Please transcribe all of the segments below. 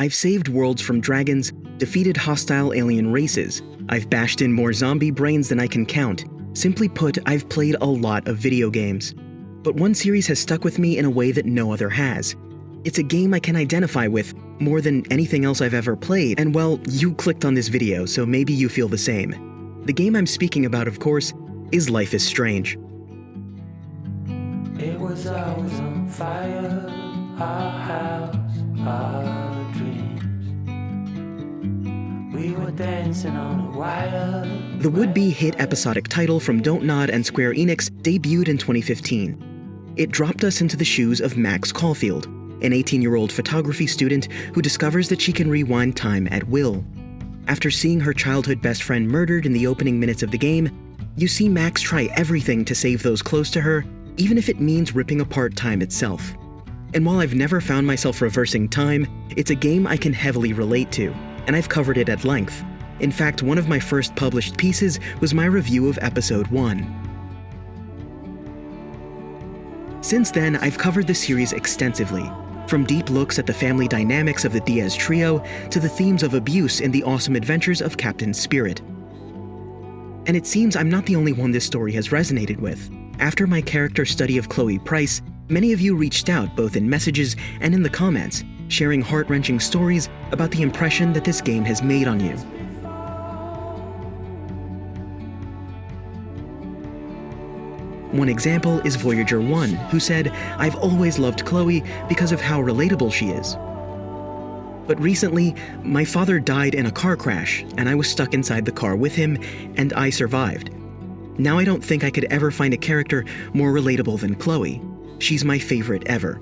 I've saved worlds from dragons, defeated hostile alien races. I've bashed in more zombie brains than I can count. Simply put, I've played a lot of video games. But one series has stuck with me in a way that no other has. It's a game I can identify with more than anything else I've ever played, and well, you clicked on this video, so maybe you feel the same. The game I'm speaking about, of course, is Life is Strange. It was always on fire, our house, our dreams. We were dancing on a wire. The would-be hit episodic title from DONTNOD and Square Enix debuted in 2015. It dropped us into the shoes of Max Caulfield, an 18-year-old photography student who discovers that she can rewind time at will. After seeing her childhood best friend murdered in the opening minutes of the game, you see Max try everything to save those close to her, even if it means ripping apart time itself. And while I've never found myself reversing time, it's a game I can heavily relate to, and I've covered it at length. In fact, one of my first published pieces was my review of Episode 1. Since then, I've covered the series extensively, from deep looks at the family dynamics of the Diaz trio to the themes of abuse in the awesome adventures of Captain Spirit. And it seems I'm not the only one this story has resonated with. After my character study of Chloe Price, many of you reached out both in messages and in the comments, sharing heart-wrenching stories about the impression that this game has made on you. One example is Voyager 1, who said, "I've always loved Chloe because of how relatable she is. But recently, my father died in a car crash, and I was stuck inside the car with him, and I survived. Now I don't think I could ever find a character more relatable than Chloe. She's my favorite ever."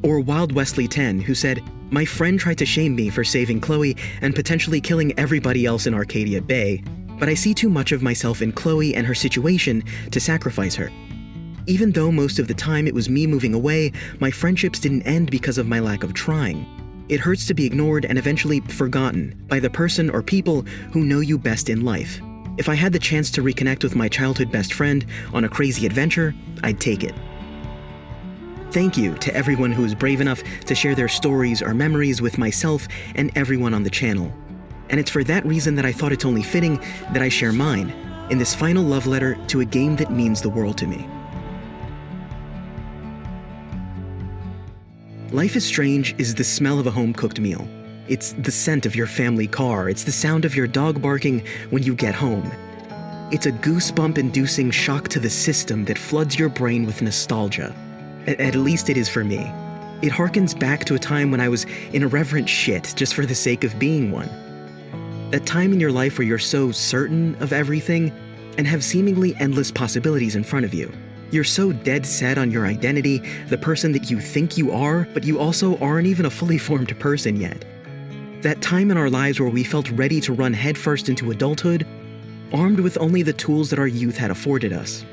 Or Wild Wesley 10, who said, "My friend tried to shame me for saving Chloe and potentially killing everybody else in Arcadia Bay, but I see too much of myself in Chloe and her situation to sacrifice her. Even though most of the time it was me moving away, my friendships didn't end because of my lack of trying. It hurts to be ignored and eventually forgotten by the person or people who know you best in life. If I had the chance to reconnect with my childhood best friend on a crazy adventure, I'd take it." Thank you to everyone who is brave enough to share their stories or memories with myself and everyone on the channel. And it's for that reason that I thought it's only fitting that I share mine in this final love letter to a game that means the world to me. Life is Strange is the smell of a home-cooked meal. It's the scent of your family car. It's the sound of your dog barking when you get home. It's a goosebump-inducing shock to the system that floods your brain with nostalgia. At least it is for me. It harkens back to a time when I was in irreverent shit just for the sake of being one. That time in your life where you're so certain of everything and have seemingly endless possibilities in front of you. You're so dead set on your identity, the person that you think you are, but you also aren't even a fully formed person yet. That time in our lives where we felt ready to run headfirst into adulthood, armed with only the tools that our youth had afforded us.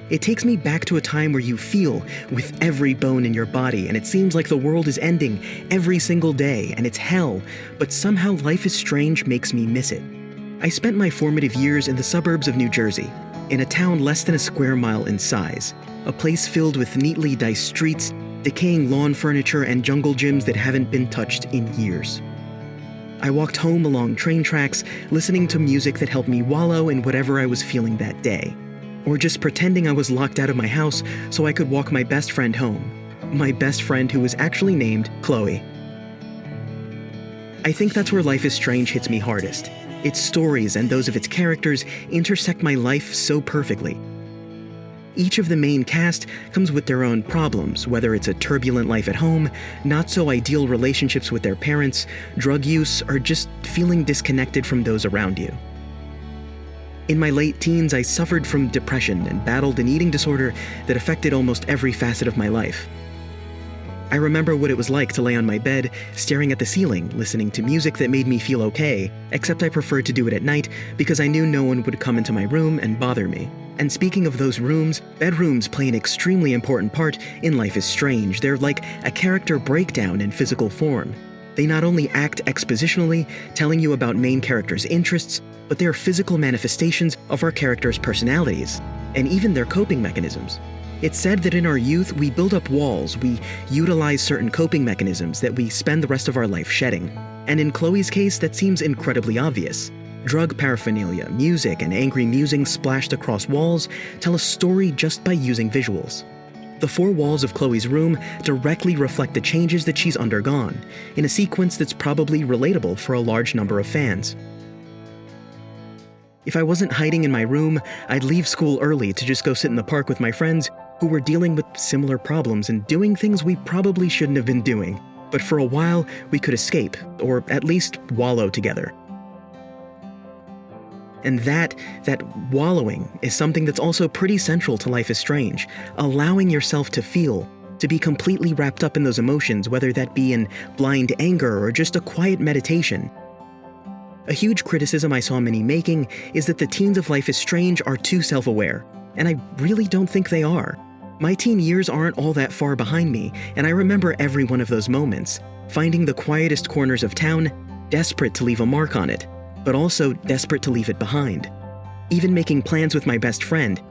It takes me back to a time where you feel with every bone in your body, and it seems like the world is ending every single day, and it's hell, but somehow Life is Strange makes me miss it. I spent my formative years in the suburbs of New Jersey, in a town less than a square mile in size, a place filled with neatly diced streets, decaying lawn furniture, and jungle gyms that haven't been touched in years. I walked home along train tracks, listening to music that helped me wallow in whatever I was feeling that day, or just pretending I was locked out of my house so I could walk my best friend home, my best friend who was actually named Chloe. I think that's where Life is Strange hits me hardest. Its stories and those of its characters intersect my life so perfectly. Each of the main cast comes with their own problems, whether it's a turbulent life at home, not so ideal relationships with their parents, drug use, or just feeling disconnected from those around you. In my late teens, I suffered from depression and battled an eating disorder that affected almost every facet of my life. I remember what it was like to lay on my bed, staring at the ceiling, listening to music that made me feel okay, except I preferred to do it at night because I knew no one would come into my room and bother me. And speaking of those rooms, bedrooms play an extremely important part in Life is Strange. They're like a character breakdown in physical form. They not only act expositionally, telling you about main characters' interests, but they are physical manifestations of our characters' personalities, and even their coping mechanisms. It's said that in our youth, we build up walls, we utilize certain coping mechanisms that we spend the rest of our life shedding. And in Chloe's case, that seems incredibly obvious. Drug paraphernalia, music, and angry musings splashed across walls tell a story just by using visuals. The four walls of Chloe's room directly reflect the changes that she's undergone, in a sequence that's probably relatable for a large number of fans. If I wasn't hiding in my room, I'd leave school early to just go sit in the park with my friends who were dealing with similar problems and doing things we probably shouldn't have been doing. But for a while, we could escape, or at least wallow together. And that wallowing is something that's also pretty central to Life is Strange, allowing yourself to feel, to be completely wrapped up in those emotions, whether that be in blind anger or just a quiet meditation. A huge criticism I saw many making is that the teens of Life is Strange are too self-aware, and I really don't think they are. My teen years aren't all that far behind me, and I remember every one of those moments, finding the quietest corners of town, desperate to leave a mark on it, but also desperate to leave it behind. Even making plans with my best friend,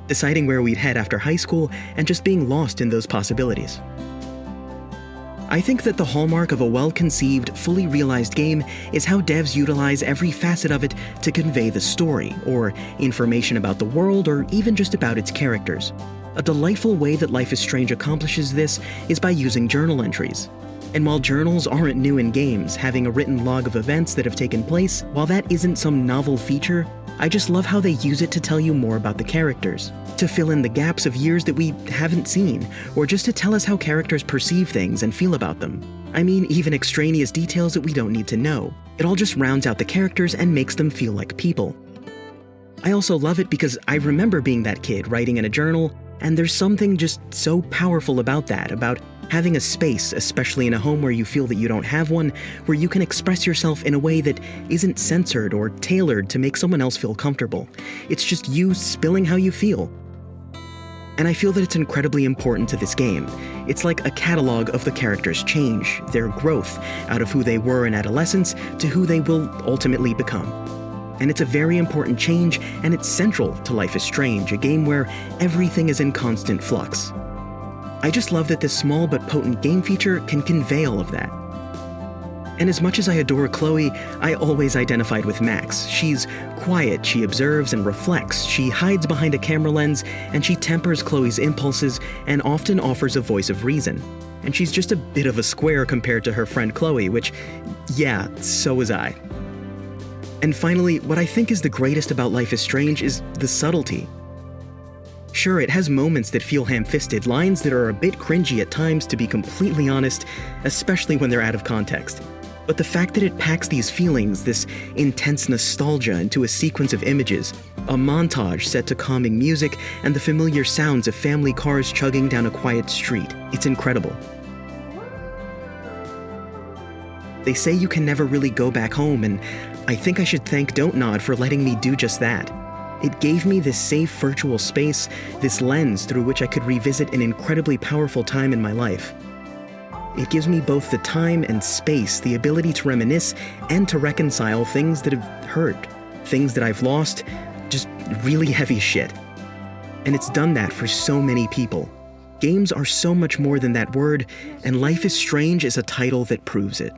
deciding where we'd head after high school, and just being lost in those possibilities. I think that the hallmark of a well-conceived, fully realized game is how devs utilize every facet of it to convey the story, or information about the world, or even just about its characters. A delightful way that Life is Strange accomplishes this is by using journal entries. And while journals aren't new in games, having a written log of events that have taken place, while that isn't some novel feature, I just love how they use it to tell you more about the characters, to fill in the gaps of years that we haven't seen, or just to tell us how characters perceive things and feel about them. I mean, even extraneous details that we don't need to know. It all just rounds out the characters and makes them feel like people. I also love it because I remember being that kid writing in a journal, and there's something just so powerful about that, about having a space, especially in a home where you feel that you don't have one, where you can express yourself in a way that isn't censored or tailored to make someone else feel comfortable. It's just you spilling how you feel. And I feel that it's incredibly important to this game. It's like a catalog of the characters' change, their growth, out of who they were in adolescence to who they will ultimately become. And it's a very important change, and it's central to Life is Strange, a game where everything is in constant flux. I just love that this small but potent game feature can convey all of that. And as much as I adore Chloe, I always identified with Max. She's quiet, she observes and reflects, she hides behind a camera lens, and she tempers Chloe's impulses and often offers a voice of reason. And she's just a bit of a square compared to her friend Chloe, which, yeah, so was I. And finally, what I think is the greatest about Life is Strange is the subtlety. Sure, it has moments that feel ham-fisted, lines that are a bit cringy at times, to be completely honest, especially when they're out of context. But the fact that it packs these feelings, this intense nostalgia, into a sequence of images, a montage set to calming music, and the familiar sounds of family cars chugging down a quiet street, it's incredible. They say you can never really go back home, and I think I should thank DONTNOD for letting me do just that. It gave me this safe virtual space, this lens through which I could revisit an incredibly powerful time in my life. It gives me both the time and space, the ability to reminisce and to reconcile things that have hurt, things that I've lost, just really heavy shit. And it's done that for so many people. Games are so much more than that word, and Life is Strange is a title that proves it.